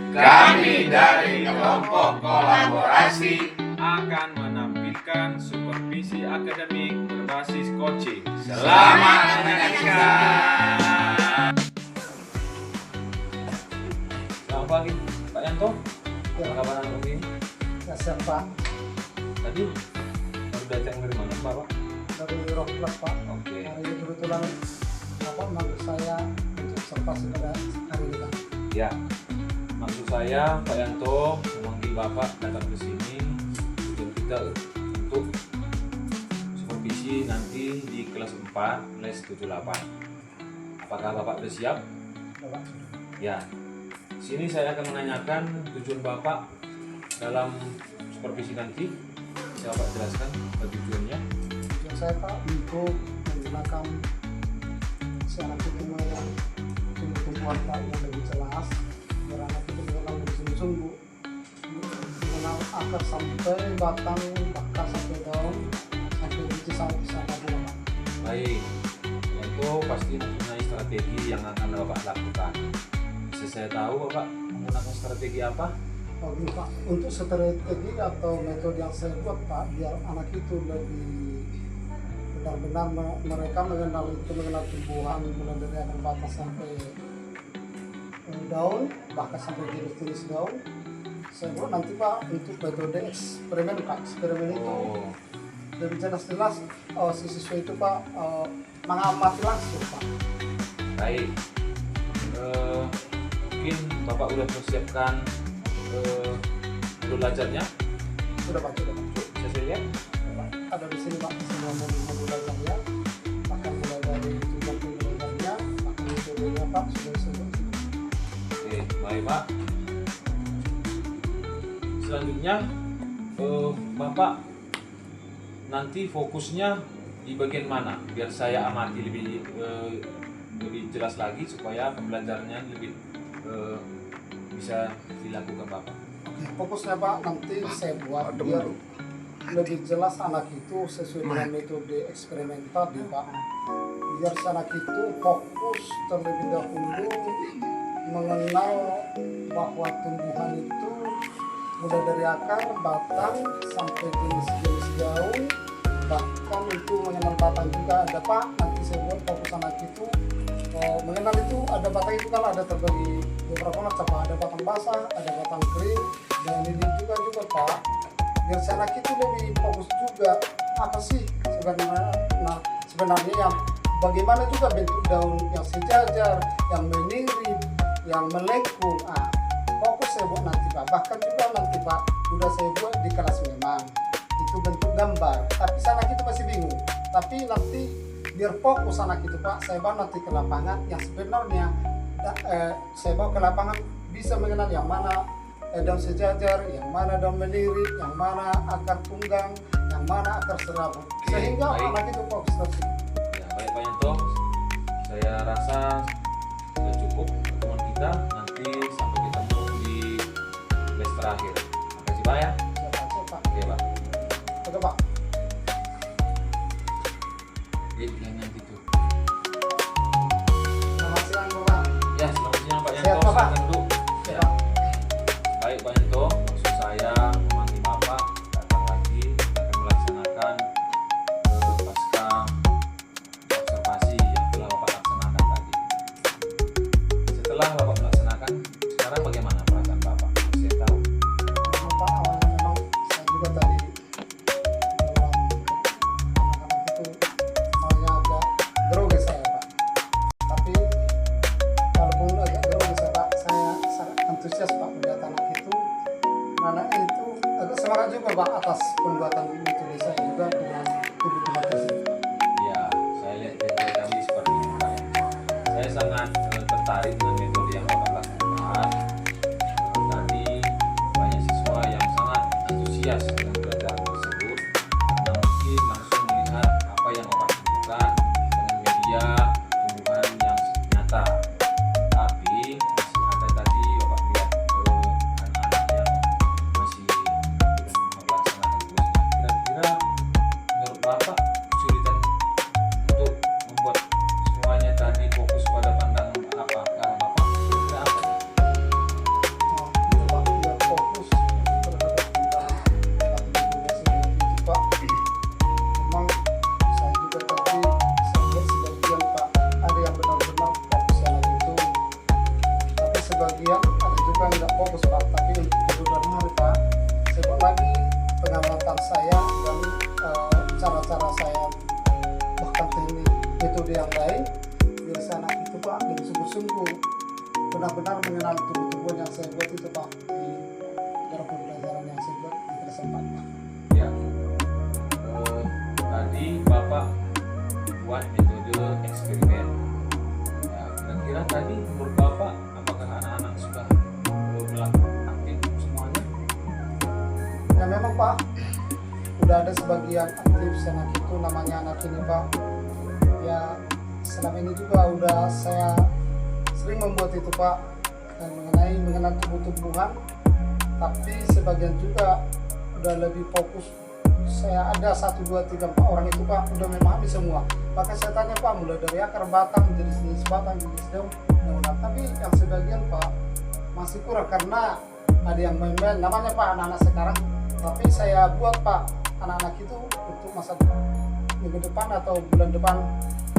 Kami dari kelompok kolaborasi akan menampilkan supervisi akademik berbasis coaching. Selamat menyaksikan. Selamat pagi, Pak Yanto. Apa kabar anak ini? Siap Pak, Tadi baru datang dari mana, Bapak? dari Rock Club Pak. Oke. Hari ini kebetulan manggil saya untuk observasi pada hari ini Pak. Ya, maksud saya Pak Yanto memanggil Bapak datang ke sini tujuan kita untuk supervisi nanti di kelas 4 les 78. Apakah Bapak sudah siap? Bapak. Ya. Sini saya akan menanyakan tujuan Bapak dalam supervisi nanti. Bisa Bapak jelaskan apa tujuannya? Tujuan saya Pak untuk menggunakan si anak itu yang tumbuh-tumbuhan Pak yang lebih jelas, biar anak itu mengenal lebih sungguh-sungguh, mengenal akar sampai batang, bakar sampai daun, sampai biji sampai sana buah Pak. Baik, itu pasti mempunyai strategi yang akan Bapak lakukan. Bisa saya tahu Bapak menggunakan strategi apa? Oh, ini, Pak, untuk strategi atau metode yang saya buat Pak, biar anak itu lebih benar-benar mereka mengenal tumbuhan mulai dari akar batang sampai daun, bahkan sampai jenis-jenis daun. Saya buat nanti Pak untuk metode eksperimen Pak. Eksperimen itu lebih jelas-jelas si siswa itu Pak mengamati langsung Pak. Baik, mungkin Bapak sudah persiapkan modul belajarnya. Sudah Pak, sudah Pak. Bisa saya lihat? Ada di sini Pak semua modul belajarnya, bahkan mulai dari tujuan belajarnya, bahkan metodenya Pak sudah disebut. Oke, baik Pak. Selanjutnya, Bapak nanti fokusnya di bagian mana? Biar saya amati lebih jelas lagi supaya pembelajarannya lebih bisa dilakukan Bapak. Oke, fokusnya Pak nanti saya buat biar lebih jelas anak itu sesuai dengan metode eksperimen tadi Pak. Biar si anak itu fokus terlebih dahulu mengenal bahwa tumbuhan itu mulai dari akar, batang sampai jenis-jenis daun, bahkan itu mengenal batang juga ada Pak. Nanti saya buat fokus anak itu mengenal itu ada batang itu kan ada terbagi beberapa macam Pak. Ada batang basah, ada batang kering, dan ini juga Pak. Biar si anak itu lebih fokus juga apa sih sebenarnya yang bagaimana juga bentuk daun yang sejajar, yang menirip, yang melengkung. Fokus saya buat nanti Pak. Bahkan juga nanti Pak sudah saya buat di kelas memang itu bentuk gambar. Tapi si anak itu masih bingung. Tapi nanti biar fokus anak itu Pak, saya bawa nanti ke lapangan yang sebenarnya saya bawa ke lapangan bisa mengenal yang mana daun sejajar, yang mana daun melirik, yang mana akar tunggang, yang mana akar serabut, sehingga baik. anak itu fokus terus. Ya, baik Pak Yanto. Saya rasa sudah cukup pertemuan kita. Nanti sampai ketemu di les terakhir. Terima kasih Pak ya. Pak. Oke Pak. Oke Pak. Yang nanti tuh. Selamat siang Bapak. Ya, selamat siang Pak Sehat, Yanto. Bapak? Silakan duduk. Ya. Baik Pak Yanto, maksud saya memanggil Bapak datang lagi akan melaksanakan pasca observasi yang telah Bapak laksanakan tadi. Setelah Bapak melaksanakan, sekarang bagaimana perasaan Bapak? Saya tahu. Bapak awalnya memang saya juga tadi dalam anak-anak itu awalnya agak grogi saya Pak. Tapi walaupun agak grogi saya Pak, saya sangat antusias Pak melihat anak itu. Anak itu agak semangat juga Pak atas pembuatan metode saya juga dengan tubuh-tubuh tersebut. Ya, saya lihat dari kami seperti itu Pak. Saya sangat tertarik dengan metode yang Bapak lakukan. Tadi banyak siswa yang sangat antusias dengan belajar tersebut karena mungkin langsung melihat apa yang Bapak lakukan dengan media tumbuhan yang nyata. Tapi masih ada tadi Bapak lihat anak-anak yang masih belum melaksanakan tugasnya. Kira-kira menurut Bapak kesulitan untuk membuat semuanya tadi fokus pada pandangan apa? Karena Bapak kira-kira apa? sebagian, ada juga yang tidak fokus Pak. Tapi untuk kemudian hari Pak, saya buat lagi pengamatan saya dan cara-cara saya, bahkan teknik metode yang lain biar si anak itu Pak dengan sungguh-sungguh benar-benar mengenal tubuh-tubuh yang saya buat itu Pak di dalam pembelajaran yang saya buat di kelas 4 Pak. Ya, tadi Bapak buat metode eksperimen. Ya, kira-kira tadi menurut Bapak apakah anak-anak sudah melakukan aktif semuanya? Ya memang Pak, udah ada sebagian aktif anak itu, namanya anak ini Pak. Ya selama ini juga udah saya sering membuat itu Pak, yang mengenal tumbuh-tumbuhan, tapi sebagian juga udah lebih fokus. Saya ada 1, 2, 3, 4 orang itu Pak udah memahami semua. Maka saya tanya Pak, mulai dari akar batang, jenis-jenis batang, jenis daun, tapi yang sebagian Pak masih kurang karena ada yang main-main, namanya Pak anak-anak sekarang. Tapi saya buat Pak anak-anak itu untuk masa minggu depan atau bulan depan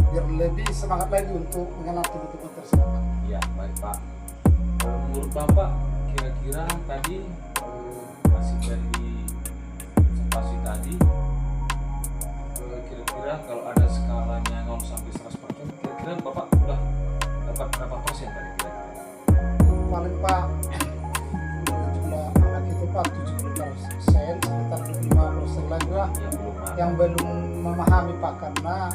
biar lebih semangat lagi untuk mengenal tumbuh-tumbuh tersebut Pak. Ya, baik Pak. Menurut Bapak kira-kira tadi masih dari observasi tadi, kira-kira kalau ada skalanya 0 sampai 100%, kira-kira Bapak udah dapat berapa persen tadi kira-kira? Paling Pak jumlah anak itu Pak 70%, sekitar 25% lagi lah Ya, belum ada. yang belum memahami Pak, karena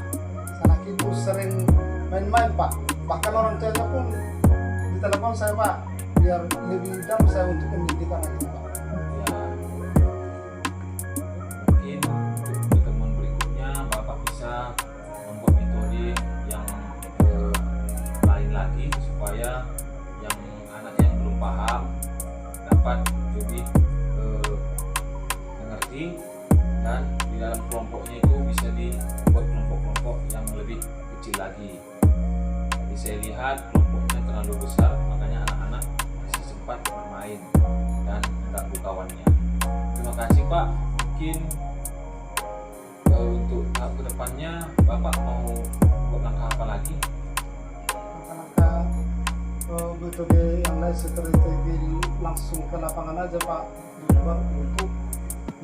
anak itu sering main-main Pak. Bahkan orang tuanya pun di telepon saya Pak biar lebih dalam saya untuk mendidik anak itu Pak. Ya, mungkin untuk pertemuan berikutnya Bapak bisa membuat metode yang lain lagi supaya yang anak yang belum paham dapat lebih mengerti, dan di dalam kelompoknya itu bisa dibuat kelompok-kelompok yang lebih kecil lagi. Jadi saya lihat kelompoknya terlalu besar, makanya anak-anak masih sempat bermain dan mengganggu kawannya. Terima kasih Pak. Mungkin untuk tahap kedepannya Bapak mau buat langkah apa lagi? Langkah metode yang lain seperti langsung ke lapangan aja Pak, di luar untuk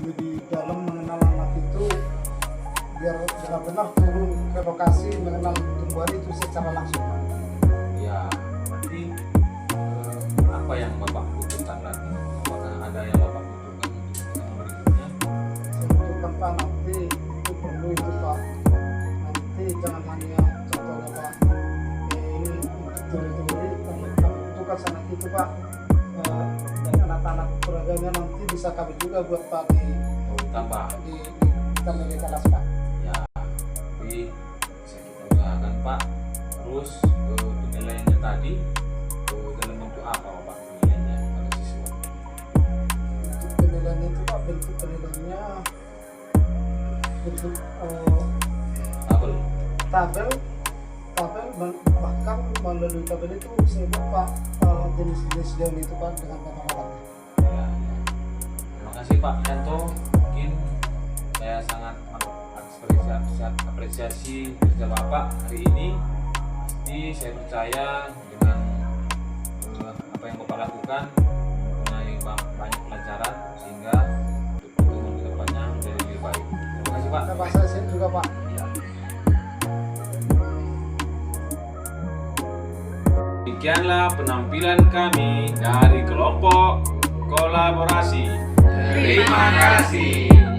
lebih dalam mengenal anak itu biar benar-benar turun ke lokasi mengenal tumbuhan itu secara langsung Pak. Ya, nanti apa yang Bapak butuhkan lagi? Apakah ada yang Bapak butuhkan untuk pertemuan berikutnya? Saya butuhkan Pak, nanti itu perlu itu Pak, nanti jangan hanya contohnya Pak ini untuk teori-teori, tapi kami butuhkan anak itu Pak, dan anak-anak peragamnya nanti bisa kami juga buat Pak di Tambah. kita menjadi kelas Pak. Ya, tapi bisa kita usahakan Pak. Terus penilaiannya tadi dalam bentuk apa Bapak penilaiannya pada siswa? Untuk penilaian itu Pak, bentuk penilaiannya bentuk Tabel. tabel bahkan melalui tabel itu saya buat Pak jenis-jenis daun itu Pak dengan batang-batangnya. Ya. Terima kasih Pak Yanto. Mungkin saya sangat apresiasi kerja Bapak hari ini. Pasti saya percaya dengan apa yang Bapak lakukan mempunyai banyak pelajaran sehingga untuk pertemuan kedepannya menjadi lebih baik. Terima kasih Pak. Terima kasih juga Pak. Ya. Demikianlah penampilan kami dari kelompok kolaborasi. Terima kasih.